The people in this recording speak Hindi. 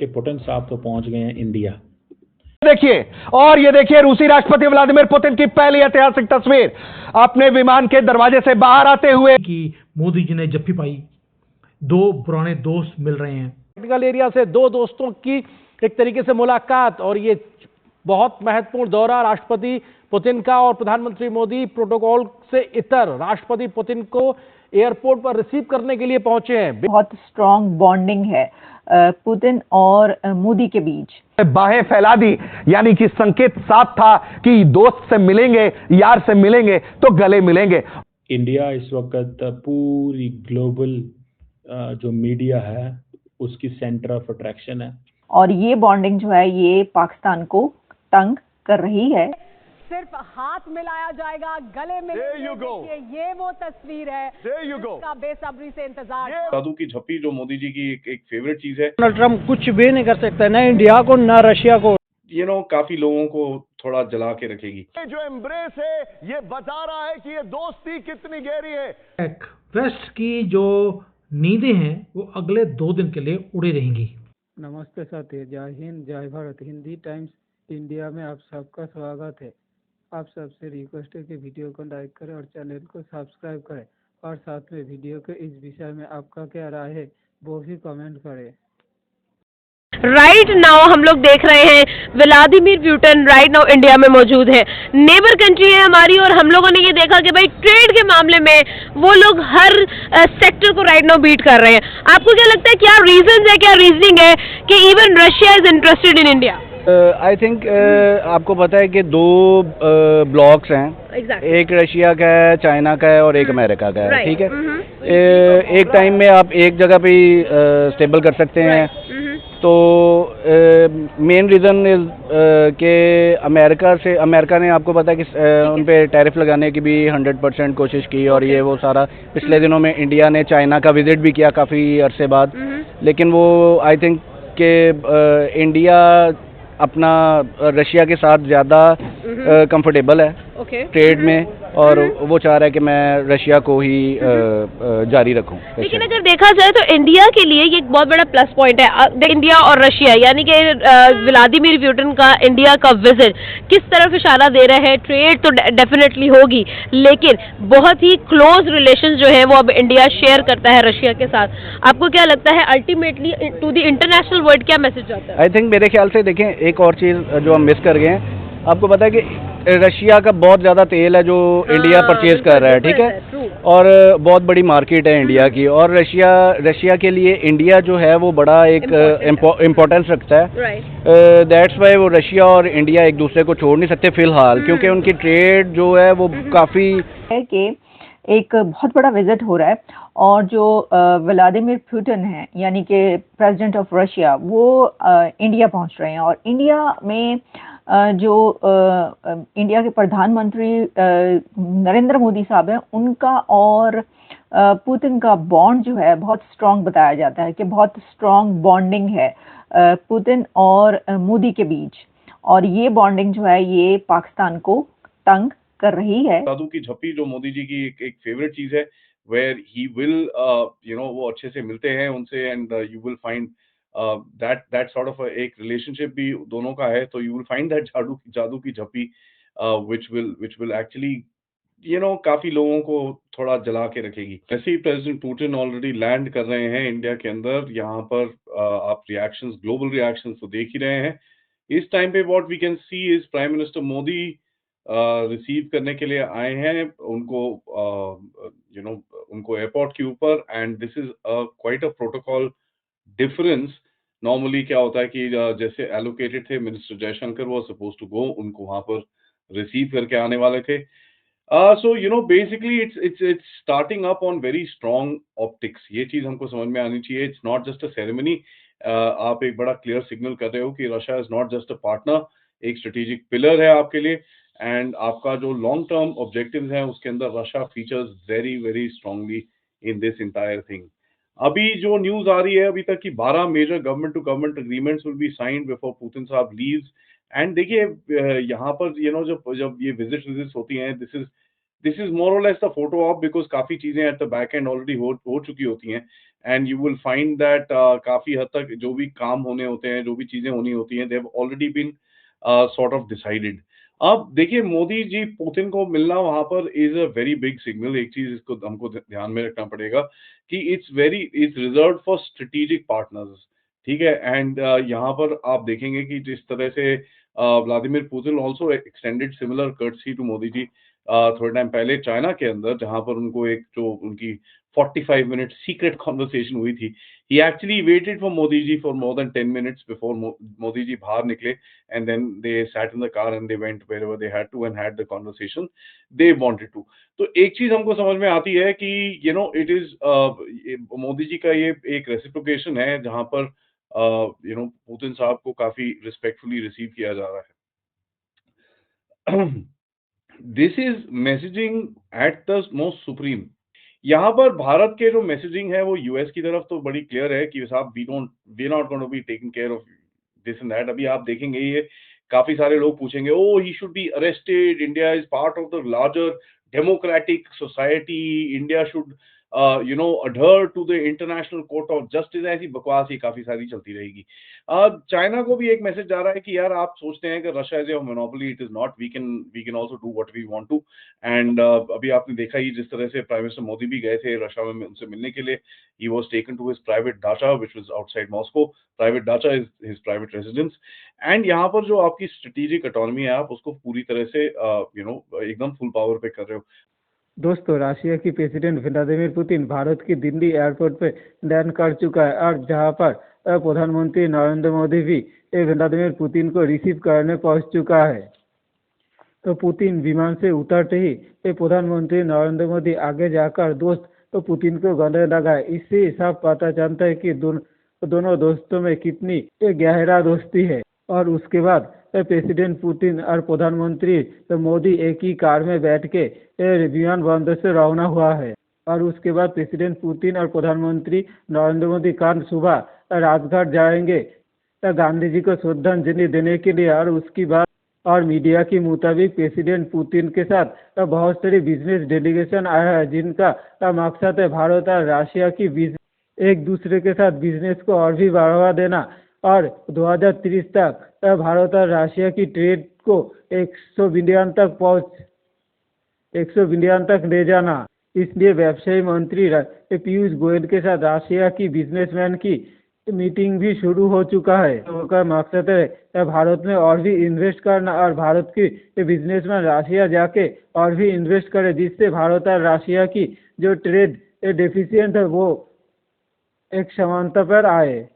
कि पुतिन साहब तो पहुंच गए हैं इंडिया। देखिए, और ये देखिए रूसी राष्ट्रपति व्लादिमीर पुतिन की पहली ऐतिहासिक तस्वीर अपने विमान के दरवाजे से बाहर आते हुए कि मोदी जी ने जप्फी पाई, दो पुराने दोस्त मिल रहे हैं। टेक्निकल एरिया से दो दोस्तों की एक तरीके से मुलाकात, और ये बहुत महत्वपूर्ण दौरा राष्ट्रपति पुतिन का और प्रधानमंत्री मोदी प्रोटोकॉल से इतर राष्ट्रपति पुतिन को एयरपोर्ट पर रिसीव करने के लिए पहुंचे हैं। बहुत स्ट्रांग बॉन्डिंग है पुतिन और मोदी के बीच। बाहें फैला दी, यानी कि संकेत साफ था कि दोस्त से मिलेंगे, यार से मिलेंगे तो गले मिलेंगे। इंडिया इस वक्त पूरी ग्लोबल जो मीडिया है उसकी सेंटर ऑफ अट्रैक्शन है, और ये बॉन्डिंग जो है ये पाकिस्तान को तंग कर रही है। सिर्फ हाथ मिलाया जाएगा, गले मिलेंगे। ये वो तस्वीर है जिसका बेसब्री से इंतजार। जादू की झप्पी जो मोदी जी की एक फेवरेट चीज है। डोनाल्ड ट्रंप कुछ भी नहीं कर सकता, ना इंडिया को ना रशिया को। काफी लोगों को थोड़ा जला के रखेगी। ये जो एम्ब्रेस है ये बता रहा है कि ये दोस्ती कितनी गहरी है। वेस्ट की जो नींदें हैं वो अगले 2 दिन के लिए उड़ी रहेंगी। नमस्ते साथी, जय हिंद, जय भारत। हिंदी टाइम्स इंडिया में आप सबका स्वागत है। आप सबसे रिक्वेस्ट है कि वीडियो को लाइक करें और चैनल को सब्सक्राइब करें, और साथ में वीडियो के इस विषय में आपका क्या राय है वो भी कमेंट करें। राइट नाउ हम लोग देख रहे हैं Vladimir Putin right now India में मौजूद है। नेबर कंट्री है हमारी, और हम लोगों ने ये देखा कि भाई ट्रेड के मामले में वो लोग हर सेक्टर को राइट नाउ बीट कर रहे हैं। आपको क्या लगता है, क्या रीजन है, क्या रीजनिंग है कि even Russia is interested in India? I think आपको पता है कि 2 ब्लॉक्स हैं। एक रशिया का है, चाइना का है और एक अमेरिका का है। ठीक है, एक टाइम में आप एक जगह पे स्टेबल कर सकते हैं। तो मेन रीज़न इज कि अमेरिका ने आपको पता है कि उन पे टैरिफ लगाने की भी 100% कोशिश की, और ये वो सारा पिछले दिनों में इंडिया ने चाइना का विजिट भी किया काफ़ी अरसे बाद। लेकिन वो आई थिंक कि इंडिया अपना रशिया के साथ ज़्यादा कंफर्टेबल है ट्रेड में, और वो चाह रहा है कि मैं रशिया को ही जारी रखूं। लेकिन अगर देखा जाए तो इंडिया के लिए ये एक बहुत बड़ा प्लस पॉइंट है। इंडिया और रशिया यानी कि व्लादिमीर पुतिन का इंडिया का विजिट किस तरफ इशारा दे रहा है? ट्रेड तो डेफिनेटली होगी, लेकिन बहुत ही क्लोज रिलेशन जो है वो अब इंडिया शेयर करता है रशिया के साथ। आपको क्या लगता है ultimately to the international world क्या मैसेज जाता है? आई थिंक मेरे ख्याल से देखें, एक और चीज़ जो हम मिस कर गए हैं, आपको पता है कि रशिया का बहुत ज़्यादा तेल है जो इंडिया परचेज कर रहा है। ठीक है, और बहुत बड़ी मार्केट है इंडिया की, और रशिया के लिए इंडिया जो है वो बड़ा एक इम्पोर्टेंस रखता है। दैट्स वाई वो रशिया और इंडिया एक दूसरे को छोड़ नहीं सकते फिलहाल, क्योंकि उनकी ट्रेड जो है वो काफ़ी है कि एक बहुत बड़ा विजिट हो रहा है, और जो व्लादिमीर पुतिन है यानी कि प्रेसिडेंट ऑफ रशिया, वो इंडिया पहुंच रहे हैं। और इंडिया में जो इंडिया के प्रधानमंत्री नरेंद्र मोदी साहब हैं, उनका और पुतिन का बॉन्ड जो है बहुत स्ट्रांग बताया जाता है कि बहुत स्ट्रांग बॉन्डिंग है पुतिन और मोदी के बीच, और ये बॉन्डिंग जो है ये पाकिस्तान को तंग कर रही है। जादू की झप्पी जो मोदी जी की एक फेवरेट चीज है, वेयर ही विल वो अच्छे से मिलते हैं उनसे, and you will find that sort of एक रिलेशनशिप भी दोनों का है। तो यू विल फाइंड दैट जादू की झप्पी which will actually काफी लोगों को थोड़ा जला के रखेगी। ऐसे ही प्रेसिडेंट पुतिन ऑलरेडी लैंड कर रहे हैं इंडिया के अंदर। यहाँ पर आप रिएक्शंस, ग्लोबल रिएक्शंस तो देख ही रहे हैं। इस टाइम पे what we can see is prime minister Modi receive करने के लिए आए हैं उनको उनको एयरपोर्ट के ऊपर, and this is quite a protocol difference. Normally क्या होता है कि जैसे एलोकेटेड थे, मिनिस्टर जयशंकर वो सपोज टू गो, उनको वहां पर रिसीव करके आने वाले थे। So basically it's starting up on very strong optics। ये चीज हमको समझ में आनी चाहिए। It's not just a ceremony। आप एक बड़ा क्लियर सिग्नल कर रहे हो कि Russia is not just a partner, एक स्ट्रेटेजिक पिलर है आपके लिए, एंड आपका जो लॉन्ग टर्म ऑब्जेक्टिव्स हैं उसके अंदर Russia features very very strongly in this entire thing. अभी जो न्यूज आ रही है अभी तक कि 12 major government to government agreements will be signed before Putin साहब लीव्स। एंड देखिए यहाँ पर जब ये विजिट्स होती हैं, दिस इज मोर और less the photo of, because काफी चीजें at the back and already हो चुकी होती हैं। And you will find that काफी हद तक जो भी काम होने होते हैं, जो भी चीजें होनी होती हैं, they have already been sort of decided. अब देखिए, मोदी जी पुतिन को मिलना वहां पर is a very big signal. एक चीज इसको हमको ध्यान में रखना पड़ेगा कि it's reserved for strategic partners, ठीक है। एंड यहाँ पर आप देखेंगे कि जिस तरह से Vladimir Putin also extended similar courtesy to Modi ji थोड़े टाइम पहले चाइना के अंदर, जहां पर उनको एक जो उनकी 45 मिनट सीक्रेट कॉन्वर्सेशन हुई थी, he actually waited for Modi ji for more than 10 minutes before Modi ji बाहर निकले, and then they sat in the car and they went wherever they had to and had the conversation they wanted to। तो एक चीज हमको समझ में आती है कि you know it is Modi ji का ये एक रेसिप्रोकेशन है, जहां पर you know पुतिन साहब को काफी रिस्पेक्टफुली रिसीव किया जा रहा है। This is messaging at the most supreme. यहाँ पर भारत के जो मैसेजिंग है वो यूएस की तरफ तो बड़ी क्लियर है कि साहब we not going to be taking care of this and that. अभी आप देखेंगे ये काफी सारे लोग पूछेंगे, oh he should be arrested, India is part of the larger democratic society, India should you know adhere to the international court of justice। ऐसी बकवास ही काफी सारी चलती रहेगी। चाइना को भी एक मैसेज जा रहा है कि यार आप सोचते हैं कि Russia is a monopoly, it is not, we can also do what we want to. And अभी आपने देखा ही जिस तरह से प्राइम मिनिस्टर मोदी भी गए थे रशिया में उनसे मिलने के लिए, he was taken to his private dacha which was outside Moscow. Private dacha is his private residence. And यहाँ पर जो आपकी स्ट्रेटेजिक ऑटोनॉमी है, आप उसको पूरी तरह से यू नो एकदम फुल पावर पे कर रहे हो। दोस्तों, रशिया की प्रेसिडेंट व्लादिमीर पुतिन भारत की दिल्ली एयरपोर्ट पे लैंड कर चुका है, और जहां पर प्रधानमंत्री नरेंद्र मोदी भी व्लादिमीर पुतिन को रिसीव करने पहुंच चुका है। तो पुतिन विमान से उतरते ही प्रधानमंत्री नरेंद्र मोदी आगे जाकर दोस्त पुतिन को गले लगाए। इससे साफ पता चलता है कि दोनों दोस्तों में कितनी गहरा दोस्ती है। और उसके बाद प्रेसिडेंट पुतिन और प्रधानमंत्री मोदी एक ही कार में बैठ के विमानबंदर से रवाना हुआ है। और उसके बाद प्रेसिडेंट पुतिन और प्रधानमंत्री नरेंद्र मोदी कल सुबह राजघाट जाएंगे गांधी जी को श्रद्धांजलि देने के लिए। और उसके बाद और मीडिया के मुताबिक प्रेसिडेंट पुतिन के साथ बहुत सारी बिजनेस डेलीगेशन आया है, जिनका मकसद है भारत और रशिया की एक दूसरे के साथ बिजनेस को और भी बढ़ावा देना और 2030 तक भारत और रशिया की ट्रेड को 100 बिलियन तक ले जाना। इसलिए व्यवसाय मंत्री पीयूष गोयल के साथ रशिया की बिजनेसमैन की मीटिंग भी शुरू हो चुका है। उनका मकसद है भारत में और भी इन्वेस्ट करना और भारत की बिजनेसमैन रशिया जाके और भी इन्वेस्ट करे, जिससे भारत और रशिया की जो ट्रेड डेफिशिएंट है वो एक समानता पर आए।